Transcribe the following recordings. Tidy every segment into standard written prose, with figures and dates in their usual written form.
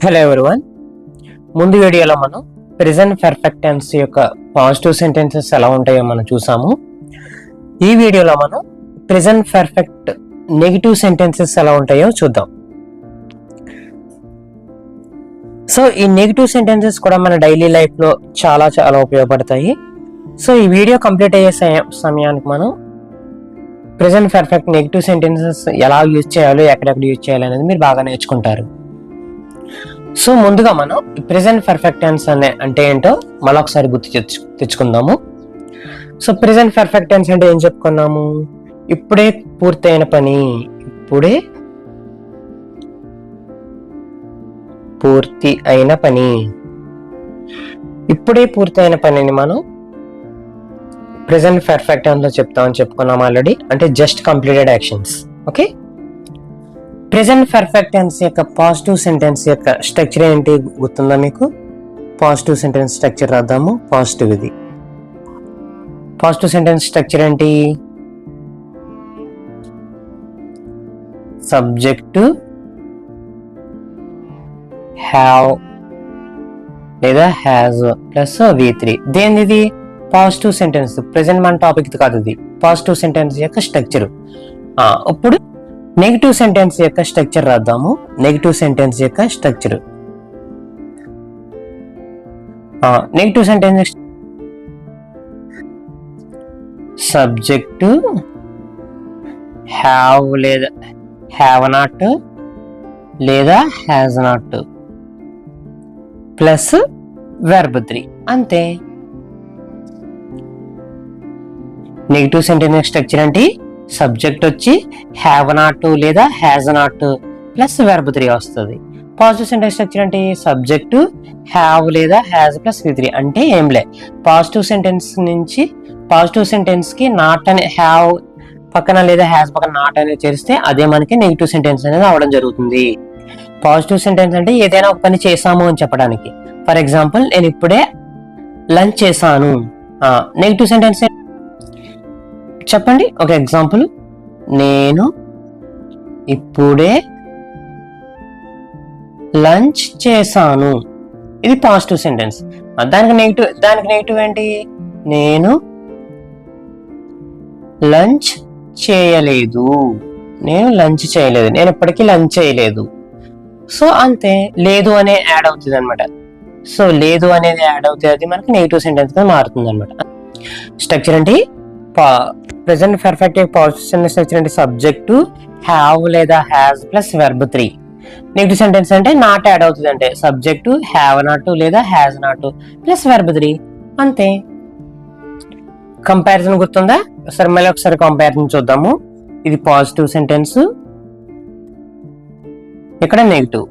Hello everyone. ముందు వీడియోలో మనం ప్రెజెంట్ పర్ఫెక్ట్ టెన్స్ యొక్క పాజిటివ్ సెంటెన్సెస్ ఎలా ఉంటాయో మనం చూసాము. ఈ వీడియోలో మనం ప్రెజెంట్ పర్ఫెక్ట్ నెగిటివ్ సెంటెన్సెస్ ఎలా ఉంటాయో చూద్దాం. సో ఈ నెగిటివ్ సెంటెన్సెస్ కూడా మన డైలీ లైఫ్ లో చాలా ఉపయోగపడతాయి. సో ఈ వీడియో కంప్లీట్ అయ్యే సమయానికి మనం ప్రెజెంట్ పర్ఫెక్ట్ నెగిటివ్ సెంటెన్సెస్ ఎలా యూజ్ చేయాలో, ఎక్కడెక్కడ యూజ్ చేయాలి అనేది మీరు బాగా నేర్చుకుంటారు. సో ముందుగా మనం ప్రెజెంట్ పర్ఫెక్ట్ టెన్స్ అంటే ఏంటో మరొకసారి గుర్తు తెచ్చుకుందాము. సో ప్రెజెంట్ పర్ఫెక్ట్ టెన్స్ అంటే ఏం చెప్పుకున్నాము? ఇప్పుడే పూర్తయిన పని, ఇప్పుడే పూర్తి అయిన పని, ఇప్పుడే పూర్తయిన పనిని మనం ప్రెజెంట్ పర్ఫెక్ట్ టెన్స్ లో చెప్తామని చెప్పుకున్నాం ఆల్రెడీ. అంటే just completed actions. Okay, present perfect tense యొక్క పాజిటివ్ సెంటెన్స్ యొక్క స్ట్రక్చర్ ఏంటి గుర్తుందా మీకు? పాజిటివ్ సెంటెన్స్ స్ట్రక్చర్ రాద్దాము. పాజిటివ్, ఇది పాజిటివ్ సెంటెన్స్ స్ట్రక్చర్ ఏంటి? సబ్జెక్టు హ్యావ్ లేదా హ్యాజ్ ప్లస్ V3. దేనిది? Positive sentence. ప్రెజెంట్ మన టాపిక్ కాదు, ఇది పాజిటివ్ సెంటెన్స్ యొక్క స్ట్రక్చర్. ఇప్పుడు నెగిటివ్ సెంటెన్స్ యొక్క స్ట్రక్చర్ రాద్దాము. నెగిటివ్ సెంటెన్స్ యొక్క structure, negative sentence subject have లేదా హ్యావ్ నాట్ లేదా హ్యాజ్ నాట్ ప్లస్ వెర్బ్ 3. అంతే. నెగిటివ్ సెంటెన్స్ స్ట్రక్చర్ అంటే సబ్జెక్ట్ వచ్చి హ్యావ్ నాట్ లేదా హ్యాజ్ నాట్ ప్లస్ వెర్బ్ 3 వస్తుంది. పాజిటివ్ సెంటెన్స్ స్ట్రక్చర్ అంటే సబ్జెక్టు హ్యావ్ లేదా హ్యాజ్ ప్లస్ V3. అంటే ఏం లే, పాజిటివ్ సెంటెన్స్ నుంచి పాజిటివ్ సెంటెన్స్ కి నాట్ అనే హ్యావ్ పక్కన లేదా హ్యాజ్ పక్కన నాట్ అనేది చేస్తే అదే మనకి నెగిటివ్ సెంటెన్స్ అనేది అవడం జరుగుతుంది. పాజిటివ్ సెంటెన్స్ అంటే ఏదైనా ఒక పని చేసాము అని చెప్పడానికి. ఫర్ ఎగ్జాంపుల్, నేను ఇప్పుడే లంచ్ చేశాను. నెగిటివ్ సెంటెన్స్ చెప్పండి ఒక ఎగ్జాంపుల్. నేను ఇప్పుడే లంచ్ చేశాను. ఇది పాజిటివ్ సెంటెన్స్. దానికి నెగిటివ్ ఏంటి? నేను లంచ్ చేయలేదు. నేను లంచ్ చేయలేదు, నేను ఇప్పటికీ లంచ్ చేయలేదు. సో అంతే, లేదు అనే యాడ్ అవుతుంది అనమాట. సో లేదు అనేది యాడ్ అవుతుంది, అది మనకి నెగిటివ్ సెంటెన్స్ గా మారుతుంది అనమాట. స్ట్రక్చర్ అంటే present perfect positive sentence structure అంటే సబ్జెక్టు హ్యావ్ లేదా has plus verb 3. Negative sentence అంటే నాట్ యాడ్ అవుతుంది, అంటే సబ్జెక్టు హ్యావ్ నాట్ లేదా హ్యాజ్ నాట్ ప్లస్ వెర్బ్ 3. అంతే. కంపారిజన్ గుర్తుందా? సరే మళ్ళీ ఒకసారి కంపారిజన్ చూద్దాము. ఇది పాజిటివ్ సెంటెన్స్, ఇక్కడ నెగిటివ్.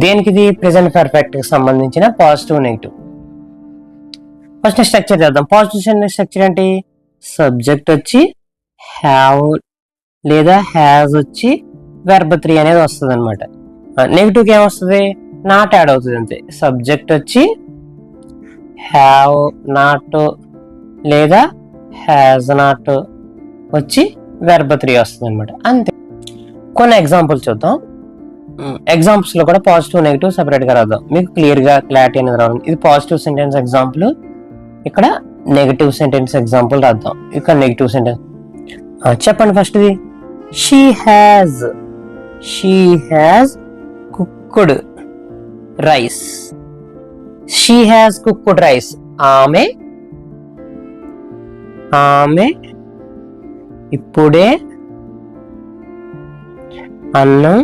దేనికి? ఇది ప్రెజెంట్ పర్ఫెక్ట్ కి సంబంధించిన పాజిటివ్ నెగిటివ్. ఫస్ట్ స్ట్రక్చర్ చేద్దాం. పాజిటివ్ సెంటెన్స్ స్ట్రక్చర్ అంటే సబ్జెక్ట్ వచ్చి హ్యావ్ లేదా హ్యాజ్ వచ్చి వెర్బ్ 3 అనేది వస్తుంది అనమాట. నెగిటివ్ కి ఏమొస్తుంది? నాట్ యాడ్ అవుతుంది, అంతే. సబ్జెక్ట్ వచ్చి హ్యావ్ నాట్ లేదా హ్యాజ్ నాట్ వచ్చి వెర్బ్ 3 వస్తుంది అనమాట. అంతే. కొన్ని ఎగ్జాంపుల్స్ చూద్దాం. ఎగ్జాంపుల్స్ లో కూడా పాజిటివ్ నెగిటివ్ సెపరేట్ గా రాద్దాం, మీకు క్లియర్ గా క్లారిటీ అనేది రావడం. ఇది పాజిటివ్ సెంటెన్స్ ఎగ్జాంపుల్, ఇక్కడ నెగటివ్ సెంటెన్స్ ఎగ్జాంపుల్ రాద్దాం. ఇక్కడ నెగటివ్ సెంటెన్స్ చెప్పండి. ఫస్ట్ ఇది she has cooked rice. She has cooked rice. ఆమె ఇప్పుడే అన్నం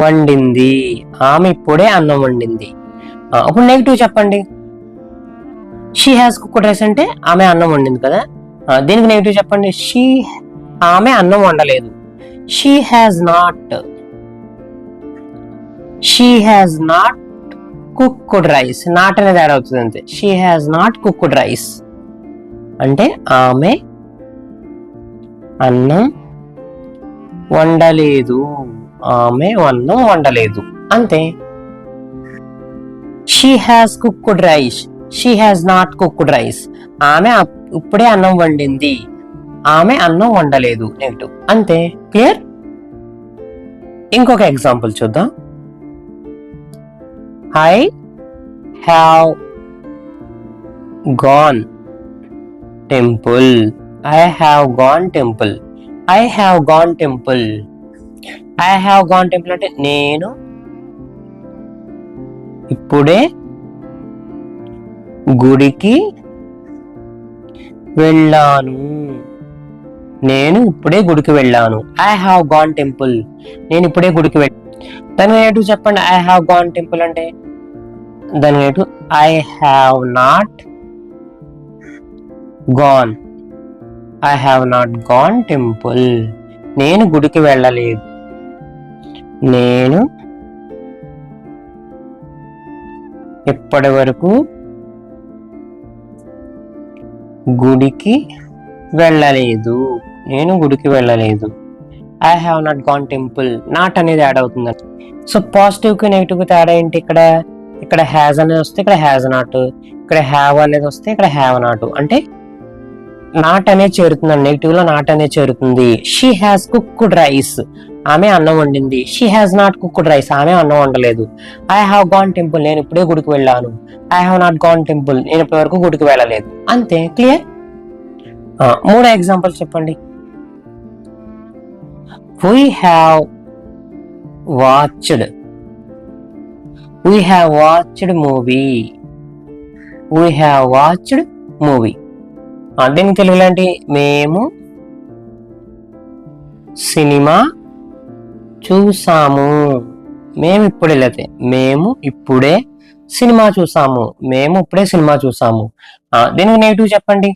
వండింది. ఆమె ఇప్పుడే అన్నం వండింది. ఇప్పుడు నెగిటివ్ చెప్పండి. షీ హ్యాజ్ కుక్డ్ రైస్ అంటే ఆమె అన్నం వండింది కదా. దీనికి నెగిటివ్ చెప్పండి. ఆమె అన్నం వండలేదు. She has not cooked rice. Not అనేది యాడ్ అవుతుంది, అంతే. She has not cooked rice అంటే ఆమె అన్నం వండలేదు. ఆమె అన్నం వండలేదు, అంతే. She has cooked rice. She has not cooked rice. ఆమె ఇప్పుడే అన్నం వండింది. ఆమె అన్నం వండలేదు. నెగిటివ్, అంతే. క్లియర్? ఇంకొక ఎగ్జాంపుల్ చూద్దాం. I have gone temple. I have gone temple. I have gone temple. I have gone temple అంటే నేను ఇప్పుడే గుడికి వెళ్ళాను. నేను ఇప్పుడే గుడికి వెళ్ళాను. I have gone temple. నేను ఇప్పుడే గుడికి వెళ్ళాను. దాని నేటు చెప్పండి. ఐ హ్యావ్ గాన్ టెంపుల్ అంటే దాని నేటు I have not gone. I have not gone temple. నేను గుడికి వెళ్ళలేదు. నేను ఇప్పటి వరకు గుడికి వెళ్ళలేదు. నేను గుడికి వెళ్ళలేదు. I have not gone temple. Not అనేది యాడ్ అవుతుంది. సో పాజిటివ్ కి నెగిటివ్ కి తేడా ఏంటి? ఇక్కడ హ్యాజ్ అనేది వస్తే ఇక్కడ హ్యాజ్ నాట్, ఇక్కడ హ్యావ్ అనేది వస్తే ఇక్కడ హ్యావ్ నాట్. అంటే నాట్ అనేది చేరుతుంది. నెగిటివ్ లో నాట్ అనేది చేరుతుంది. She has cooked rice. ఆమె అన్నం వండింది. She has not cooked rice. ఆమె అన్నం వండలేదు. I have gone temple. నేను ఇప్పుడే గుడికి వెళ్ళాను. I have not gone temple. నేను ఇప్పటి వరకు గుడికి వెళ్ళలేదు. అంతే, క్లియర్. 3 ఎగ్జాంపుల్స్ చెప్పండి. We have watched. We have watched movie. We have watched movie. దీనికి తెలుగులో ఏంటి? మేము సినిమా చూసాము. మేము ఇప్పుడే లేతే మేము ఇప్పుడే సినిమా చూసాము. మేము ఇప్పుడే సినిమా చూసాము. దీనికి నెగిటివ్ చెప్పండి.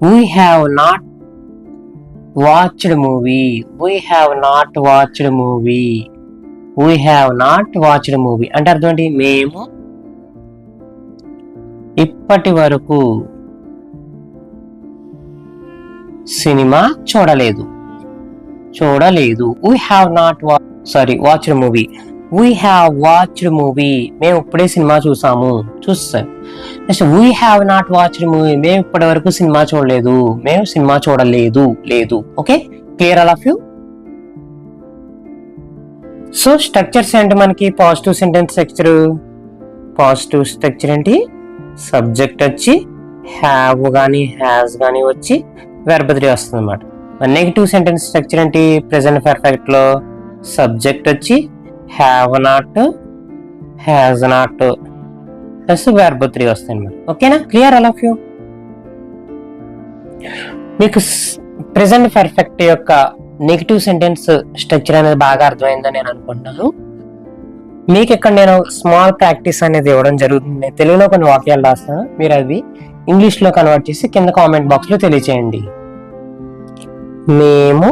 We have not watched movie. We have not watched movie. We have not watched movie అంటే అర్థం ఏంటి? మేము ఇప్పటి వరకు సినిమా చూడలేదు. We have not watched movie. We have watched movie. మేము ఇప్పుడే సినిమా చూసాము. Next we have not watched movie. మేము ఇప్పటి వరకు సినిమా చూడలేదు. మేము సినిమా చూడలేదు. Okay, clear all of you? So structures ఏంటి మనకి? Positive sentence structure. Positive structure ఏంటి? సబ్జెక్ట్ వచ్చి హ్యావ్ గానీ హ్యాస్ గానీ వచ్చి వెర్బ్ 3 వస్తుంది అన్నమాట. నెగిటివ్ సెంటెన్స్ స్ట్రక్చర్ ఏంటి? ప్రెజెంట్ పర్ఫెక్ట్ లో సబ్జెక్ట్ వచ్చి have not has not plus verb 3 వస్తాయి అన్నమాట. ఓకేనా, క్లియర్ ఆల్ ఆఫ్ యూ? మీకు ప్రెజెంట్ పర్ఫెక్ట్ యొక్క నెగిటివ్ సెంటెన్స్ స్ట్రక్చర్ అనేది బాగా అర్థమైందని నేను అనుకుంటున్నాను. మీకు ఇక్కడ నేను స్మాల్ ప్రాక్టీస్ అనేది ఇవ్వడం జరుగుతుంది. తెలుగులో కొన్ని వాక్యాలు రాస్తాను, మీరు అవి ఇంగ్లీష్ లో కన్వర్ట్ చేసి కింద కామెంట్ బాక్స్ లో తెలియచేయండి. మేము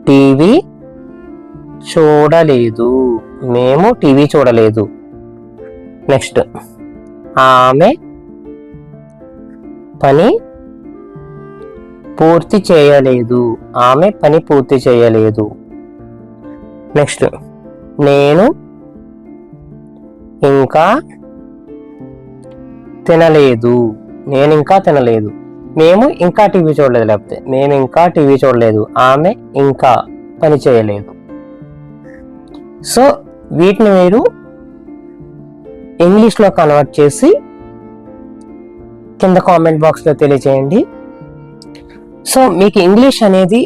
టీవీ చూడలేదు. మేము టీవీ చూడలేదు. నెక్స్ట్, ఆమె పని పూర్తి చేయలేదు. ఆమె పని పూర్తి చేయలేదు. నెక్స్ట్, నేను ఇంకా తినలేదు. నేను ఇంకా తినలేదు. మేము ఇంకా టీవీ చూడలేదు. లేకపోతే మేము ఇంకా టీవీ చూడలేదు. ఆమె ఇంకా పని చేయలేదు. సో వీటిని మీరు ఇంగ్లీష్ లో కన్వర్ట్ చేసి కింద కామెంట్ బాక్స్ లో తెలియచేయండి. సో మీకు ఇంగ్లీష్ అనేది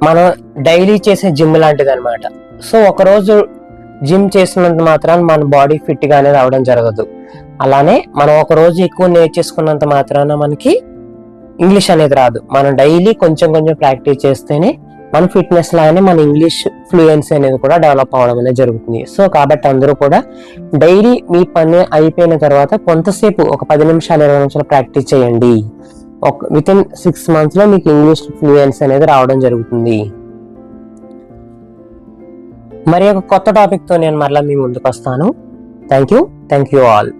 మనం డైలీ చేసే జిమ్ లాంటిది అనమాట. సో ఒకరోజు జిమ్ చేసినంత మాత్రాన మన బాడీ ఫిట్ గా అనేది అవడం జరగదు. అలానే మనం ఒక రోజు ఎక్కువ నేర్చేసుకున్నంత మాత్రాన మనకి ఇంగ్లీష్ అనేది రాదు. మనం డైలీ కొంచెం ప్రాక్టీస్ చేస్తేనే మన ఫిట్నెస్ లాగానే మన ఇంగ్లీష్ ఫ్లూయెన్సీ అనేది కూడా డెవలప్ అవడం అనేది జరుగుతుంది. సో కాబట్టి అందరూ కూడా డైలీ మీ పని అయిపోయిన తర్వాత కొంతసేపు ఒక 10 నిమిషాలు 20 నిమిషాలు ప్రాక్టీస్ చేయండి. వితిన్ 6 months లో మీకు ఇంగ్లీష్ ఫ్లూయెన్సీ అనేది రావడం జరుగుతుంది. మరి ఒక కొత్త టాపిక్ తో నేను మరలా మీ ముందుకు వస్తాను. Thank you all.